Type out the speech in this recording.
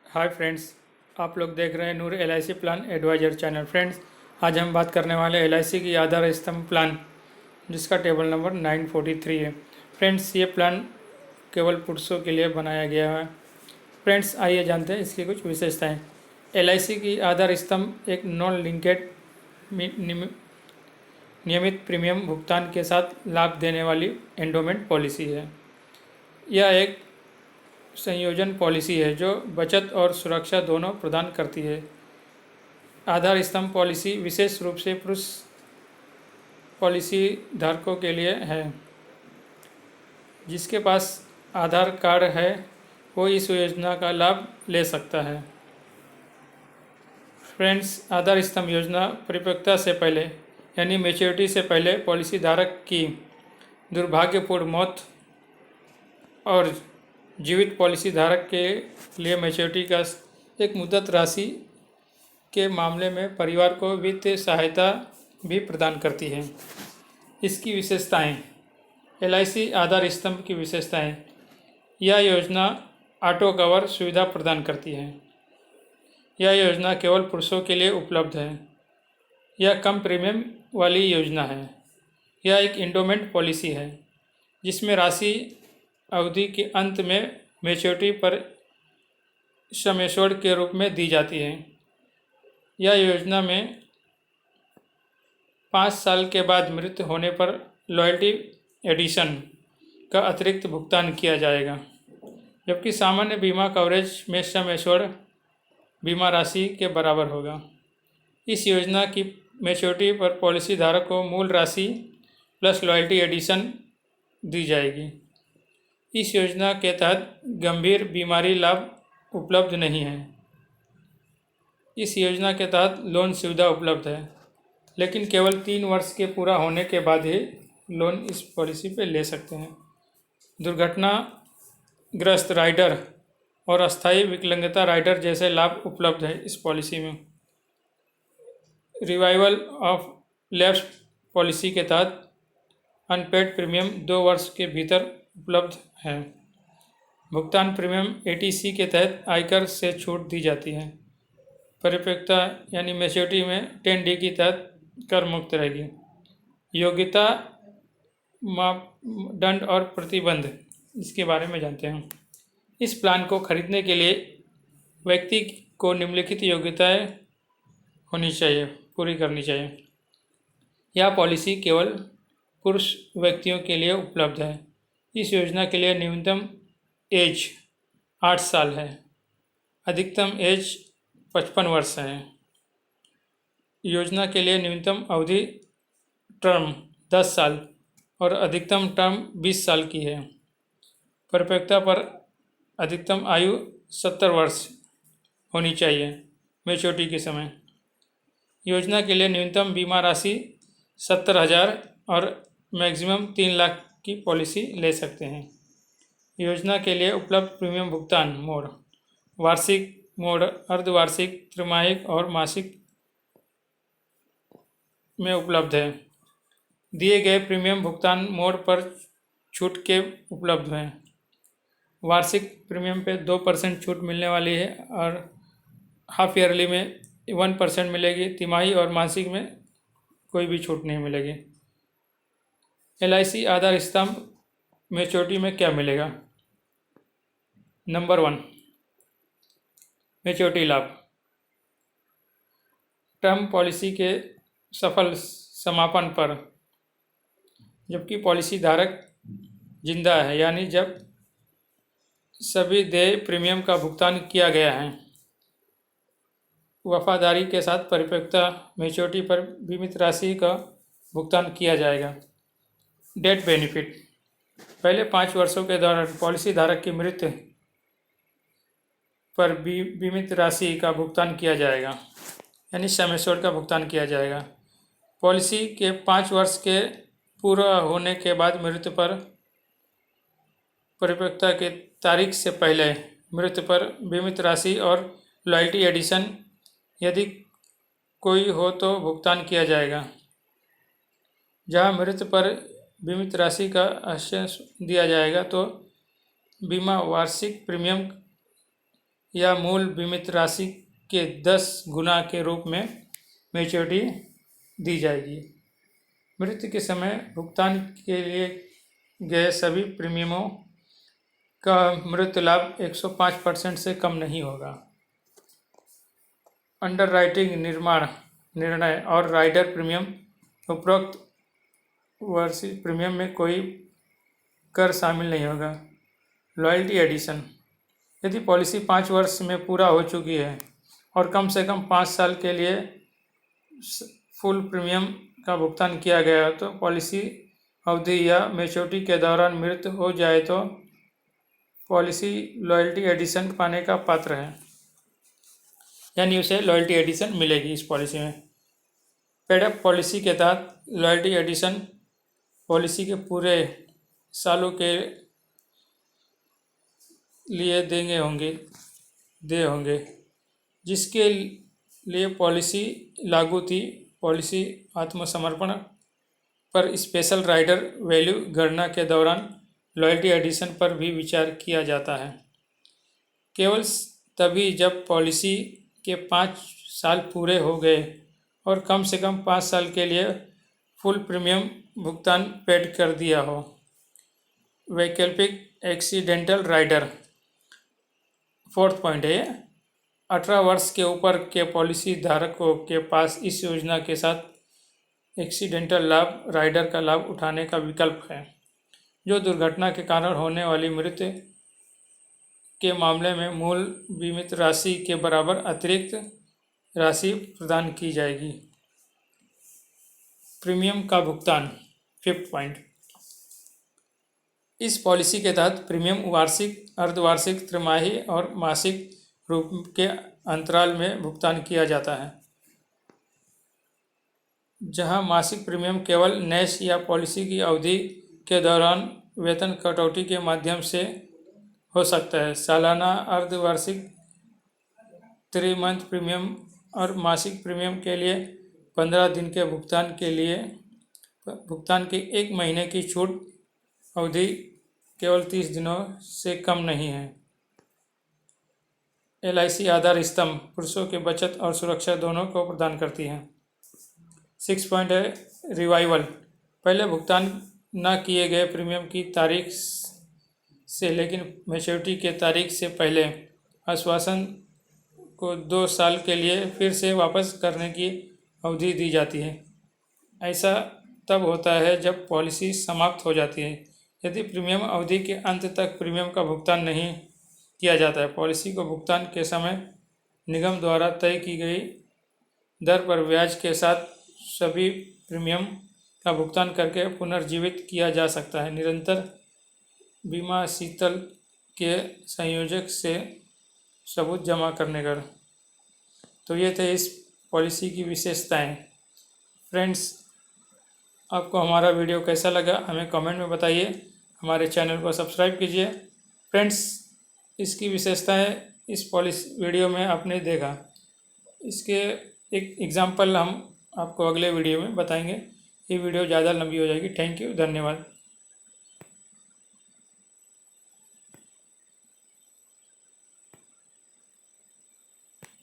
Hi friends, आप लोग देख रहे हैं Noor LIC plan advisor channel. Friends, आज हम बात करने वाले एलआईसी की आधार स्तंभ प्लान, जिसका टेबल नंबर 943 है। फ्रेंड्स, ये प्लान केवल पुरुषों के लिए बनाया गया है। फ्रेंड्स, आइए जानते हैं इसकी कुछ विशेषताएं। एलआईसी की आधार स्तंभ एक नॉन लिंकेड नियमित प्रीमियम भुगतान के साथ लाभ देने वाली एंडोमेंट पॉलिसी है। यह एक संयोजन पॉलिसी है जो बचत और सुरक्षा दोनों प्रदान करती है। आधार स्तंभ पॉलिसी विशेष रूप से पुरुष पॉलिसी धारकों के लिए है। जिसके पास आधार कार्ड है वो इस योजना का लाभ ले सकता है। फ्रेंड्स, आधार स्तंभ योजना परिपक्वता से पहले यानी मैच्योरिटी से पहले पॉलिसी धारक की दुर्भाग्यपूर्ण मौत और जीवित पॉलिसी धारक के लिए मैच्योरिटी का एक मुद्दत राशि के मामले में परिवार को वित्तीय सहायता भी प्रदान करती है। इसकी विशेषताएं। एलआईसी आधार स्तंभ की विशेषताएं। यह योजना ऑटो कवर सुविधा प्रदान करती है। यह योजना केवल पुरुषों के लिए उपलब्ध है। यह कम प्रीमियम वाली योजना है। यह एक एंडोमेंट पॉलिसी है जिसमें राशि अवधि के अंत में मैच्योरिटी पर सम एश्योर्ड के रूप में दी जाती है। यह योजना में 5 साल के बाद मृत्यु होने पर लॉयल्टी एडिशन का अतिरिक्त भुगतान किया जाएगा, जबकि सामान्य बीमा कवरेज में सम एश्योर्ड बीमा राशि के बराबर होगा। इस योजना की मैच्योरिटी पर पॉलिसी धारक को मूल राशि प्लस लॉयल्टी एडिशन दी जाएगी। इस योजना के तहत गंभीर बीमारी लाभ उपलब्ध नहीं है। इस योजना के तहत लोन सुविधा उपलब्ध है, लेकिन केवल 3 वर्ष के पूरा होने के बाद ही लोन इस पॉलिसी पे ले सकते हैं। दुर्घटनाग्रस्त राइडर और अस्थायी विकलांगता राइडर जैसे लाभ उपलब्ध है इस पॉलिसी में। रिवाइवल ऑफ लैप्स पॉलिसी के तहत अनपेड प्रीमियम 2 वर्ष के भीतर उपलब्ध है। भुगतान प्रीमियम एटीसी के तहत आयकर से छूट दी जाती है। परिपक्वता यानी मैच्योरिटी में 10D के तहत कर मुक्त रहेगी। योग्यता, मापदंड और प्रतिबंध, इसके बारे में जानते हैं। इस प्लान को खरीदने के लिए व्यक्ति को निम्नलिखित योग्यताएं पूरी करनी चाहिए। यह पॉलिसी केवल पुरुष व्यक्तियों के लिए उपलब्ध है। इस योजना के लिए न्यूनतम एज 8 साल है, अधिकतम एज 55 वर्ष है। योजना के लिए न्यूनतम अवधि टर्म 10 साल और अधिकतम टर्म 20 साल की है। परिपक्वता पर अधिकतम आयु 70 वर्ष होनी चाहिए मैच्योरिटी के समय। योजना के लिए न्यूनतम बीमा राशि 70,000 और मैक्सिमम 3 लाख की पॉलिसी ले सकते हैं। योजना के लिए उपलब्ध प्रीमियम भुगतान मोड वार्षिक मोड, अर्धवार्षिक, त्रैमासिक और मासिक में उपलब्ध है। दिए गए प्रीमियम भुगतान मोड पर छूट के उपलब्ध हैं। वार्षिक प्रीमियम पे 2% छूट मिलने वाली है और हाफ ईयरली में 1% मिलेगी। तिमाही और मासिक में कोई भी छूट नहीं मिलेगी। एलआईसी आधार स्तंभ मैच्योरिटी में क्या मिलेगा? नंबर 1, मैच्योरिटी लाभ। टर्म पॉलिसी के सफल समापन पर, जबकि पॉलिसी धारक जिंदा है, यानी जब सभी देय प्रीमियम का भुगतान किया गया है, वफादारी के साथ परिपक्वता मैच्योरिटी पर बीमित राशि का भुगतान किया जाएगा। Death benefit. पहले 5 वर्षों के दौरान पॉलिसी धारक की मृत्यु पर बीमित राशि का भुगतान किया जाएगा, यानी सम एश्योर्ड का भुगतान किया जाएगा। पॉलिसी के 5 वर्ष के पूरा होने के बाद मृत्यु पर परिपक्वता के तारीख से पहले मृत्यु पर बीमित राशि और लॉयल्टी एडिशन यदि कोई हो तो भुगतान किया जाएगा। जहां मृत्यु पर बीमित राशि का आश्वासन दिया जाएगा तो बीमा वार्षिक प्रीमियम या मूल बीमित राशि के 10 गुना के रूप में मैच्योरिटी दी जाएगी। मृत्यु के समय भुगतान के लिए गए सभी प्रीमियमों का मृत्यु लाभ 105% से कम नहीं होगा। अंडरराइटिंग निर्णय और राइडर प्रीमियम। उपरोक्त वार्षिक प्रीमियम में कोई कर शामिल नहीं होगा। Loyalty addition. यदि पॉलिसी 5 वर्ष में पूरा हो चुकी है और कम से कम 5 साल के लिए फुल प्रीमियम का भुगतान किया गया है तो पॉलिसी अवधि या मैच्योरिटी के दौरान मृत्यु हो जाए तो पॉलिसी लॉयल्टी एडिशन पाने का पात्र है, यानी उसे लॉयल्टी एडिशन मिलेगी इस पॉलिसी में। पेडअप पॉलिसी के तहत लॉयल्टी एडिशन पॉलिसी के पूरे सालों के लिए देय होंगे जिसके लिए पॉलिसी लागू थी। पॉलिसी आत्मसमर्पण पर स्पेशल राइडर वैल्यू गणना के दौरान लॉयल्टी एडिशन पर भी विचार किया जाता है, केवल तभी जब पॉलिसी के 5 साल पूरे हो गए और कम से कम 5 साल के लिए फुल प्रीमियम भुगतान पेड कर दिया हो। वैकल्पिक एक्सीडेंटल राइडर। 4th पॉइंट है 18 वर्ष के ऊपर के पॉलिसी धारकों के पास इस योजना के साथ एक्सीडेंटल लाभ राइडर का लाभ उठाने का विकल्प है, जो दुर्घटना के कारण होने वाली मृत्यु के मामले में मूल बीमित राशि के बराबर अतिरिक्त राशि प्रदान की जाएगी। प्रीमियम का भुगतान। 5th point. इस पॉलिसी के तहत प्रीमियम वार्षिक, अर्धवार्षिक, त्रिमाही और मासिक रूप के अंतराल में भुगतान किया जाता है, जहां मासिक प्रीमियम केवल नैश या पॉलिसी की अवधि के दौरान वेतन कटौती के माध्यम से हो सकता है। सालाना, अर्धवार्षिक, त्रि-मंथ प्रीमियम और मासिक प्रीमियम के लिए 15 दिन के भुगतान की 1 महीने की छूट अवधि केवल 30 दिनों से कम नहीं है। LIC आधार स्तंभ पुरुषों के बचत और सुरक्षा दोनों को प्रदान करती है। 6 पॉइंट है रिवाइवल। पहले भुगतान न किए गए प्रीमियम की तारीख से लेकिन मैच्योरिटी के तारीख से पहले आश्वासन को 2 साल के लिए फिर से वापस करने की अवधि दी जाती है। ऐसा तब होता है जब पॉलिसी समाप्त हो जाती है। यदि प्रीमियम अवधि के अंत तक प्रीमियम का भुगतान नहीं किया जाता है, पॉलिसी को भुगतान के समय निगम द्वारा तय की गई दर पर ब्याज के साथ सभी प्रीमियम का भुगतान करके पुनर्जीवित किया जा सकता है। निरंतर बीमा शीतल के संयोजक से सबूत जमा करने कर। तो ये थे इस पॉलिसी की विशेषताएं। फ्रेंड्स, आपको हमारा वीडियो कैसा लगा हमें कमेंट में बताइए। हमारे चैनल को सब्सक्राइब कीजिए। फ्रेंड्स, इसकी विशेषताएं इस पॉलिसी वीडियो में आपने देखा, इसके एक एग्जाम्पल हम आपको अगले वीडियो में बताएंगे। ये वीडियो ज़्यादा लंबी हो जाएगी। थैंक यू, धन्यवाद।